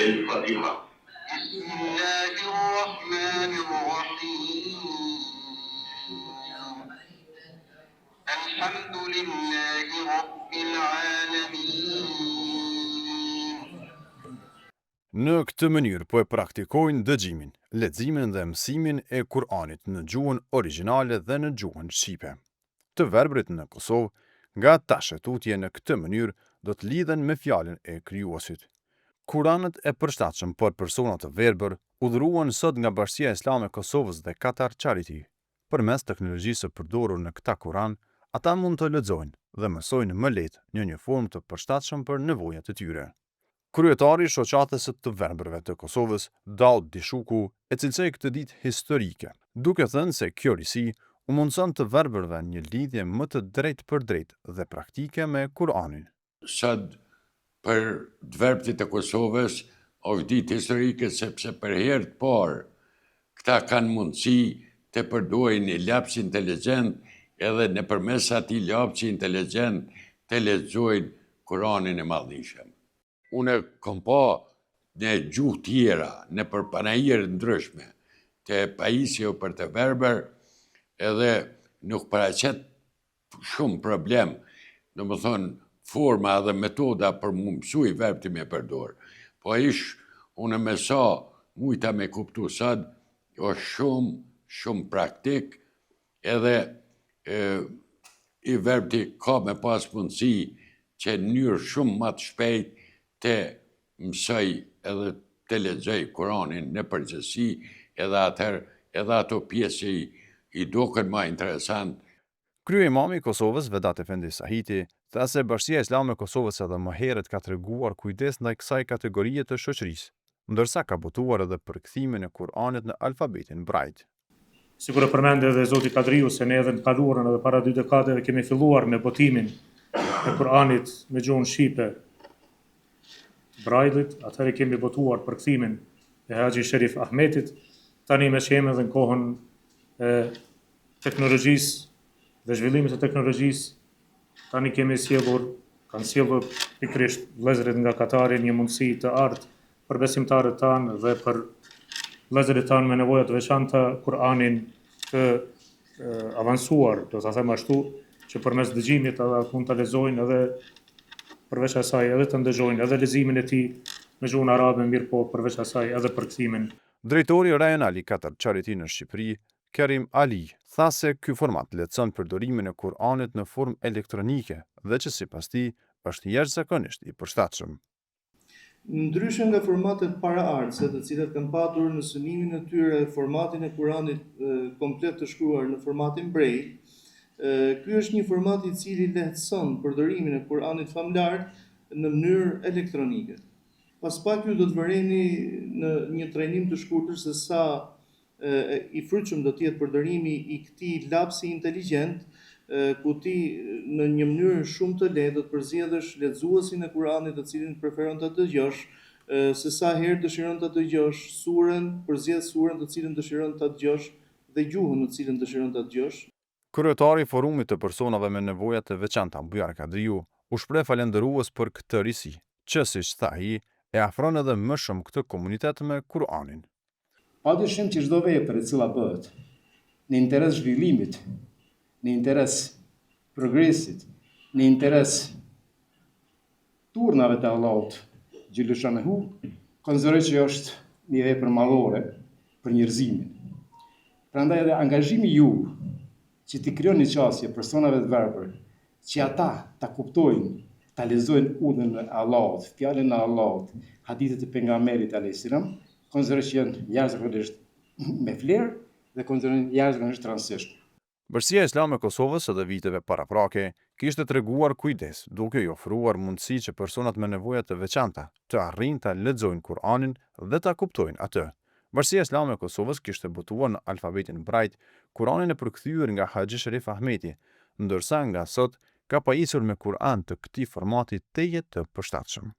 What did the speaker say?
الفاتحة. بسم الله الرحمن الرحيم. الحمد لله رب العالمين. Në këtë mënyrë po e praktikojnë dëgjimin, leximin dhe mësimin e Kur'anit në gjuhën origjinale dhe në gjuhën shqipe. Të verbrit në Kosovë, nga tash tutje në këtë mënyrë do të lidhen me fjalën e krijuesit. Kuranët e përshtatshëm për persona të verbër udhëruan sot nga Bashkia Islame e Kosovës dhe Qatar Charity. Përmes teknologjisë së përdorur në këtë Kuran, ata mund të lexojnë dhe mësojnë më lehtë në një formë të përshtatshëm për nevojat e tyre. Kryetari i shoqatës së të verbërve të Kosovës, Daud Dishuku, e cilësoi këtë ditë historike, duke thënë se kjo risi u mundson të verbërve një lidhje më të drejtë për drejtë dhe praktike me Kur'anin. Sot për të verbërit e Kosovës është ditë historike sepse për herë të parë këta kanë mundësi të përdojnë një lapsi inteligjent edhe nëpërmes atij lapsi inteligjent të lexojnë Kur'anin e Madhëshëm. Unë kam pa në gjuhë tjera, në për panajirë ndryshme, të pajisje o për të verbër, edhe nuk paraqet shumë problem, në më thonë, forma dhe metoda për më mësu i verb të me përdor. Po unë me sa mujta me kuptu sot, o shumë praktik, edhe i verb të ka me pas mundësi që në njërë shumë më të shpejt të mësoj edhe të lexoj Kur'anin në përgjithësi, edhe atëherë edhe ato pjesë i duken më interesant. Kryeimami i Kosovës, Vedat Efendi Sahiti, tha se Bashkia Islame e Kosovës edhe më herët ka treguar kujdes ndaj kësaj kategorie të shoqërisë, ndërsa ka botuar edhe për kthimin e Kur'anit në alfabetin Braille. Sikur e përmendë edhe zoti Kadriu se ne edhe në kaluarën edhe para 2 dekadeve kemi filluar me botimin e Kur'anit me gjuhën shqipe Braillit, atëherë kemi botuar për kthimin e Haxhi Sherif Ahmetit, tani me sheme dhe në kohën e teknologjisë dhe zhvillimit të teknologjisë, tani kemi kanë sjellur pikërisht vëllezërit nga Katari një mundësi të artë për besimtarët tanë dhe për vëllezërit tanë me nevoja të veçanta Kur'anin të avancuar, do ta them ashtu, që përmes dëgjimit ata mund ta lexojnë edhe përveç asaj edhe të ndëgjojnë edhe leximin e tij me gjuhën arabe, mirë po përveç asaj edhe për kthimin. Drejtori rajonal i Qatar Charity në Shqipëri, Kerim Ali, tha se ky format lehtëson përdorimin e Kur'anit në formë elektronike dhe që sipas tij është jashtëzakonisht i përshtatshëm. Ndryshe nga formatet paraardhëse, të cilat kanë patur në synimin e tyre formatin e Kuranit komplet të shkruar në formatin Braille, ky është një format i cili lehtëson përdorimin e Kuranit famlar në mënyrë elektronike. Pas pak ju do të vëreni në një trajnim të shkurtër se sa i frytshëm do të jetë përdorimi i këtij lapsi inteligjent, ku ti në një mënyrë shumë të lehtë do të përzgjedhësh lexuesin e Kuranit të cilin preferon ta dëgjosh, se sa herë dëshiron ta dëgjosh surën, përzgjedh surën të cilën dëshiron ta dëgjosh dhe gjuhën në cilën dëshiron ta dëgjosh. Kryetari i Forumit të personave me nevoja të veçanta, Bujar Kadriu, u shpreh falendërues për këtë risi, që siç tha ai, e afron edhe më shumë këtë komunitet me Kur'anin. Padyshim që çdo vepër e cila bëhet në interes zhvillimit, në interes progresit, në interes turnave të Allahut xhaleshanehu, konsideroj që është një vepër madhore për njerëzimin. Prandaj edhe angazhimi juaj që t'i krijoni qasje personave të verbër, që ata ta kuptojnë, ta lexojnë udhën e Allahut, fjalën e Allahut, hadithet e pejgamberit alayhis salam, konsideroj që janë jashtëzakonisht me vlerë dhe konsideroj jashtëzakonisht të rëndësishme. Bashkia Islame e Kosovës edhe viteve paraprake kishte treguar kujdes, duke i ofruar mundësi që personat me nevoja të veçanta të arrijnë ta lexojnë Kur'anin dhe ta kuptojnë atë. Bashkia Islame e Kosovës kishte botuar në alfabetin Braille Kur'anin e përkthyer nga Haxhi Sherif Ahmeti, ndërsa nga sot ka pajisur me Kur'an të këtij formati teje të përshtatshëm.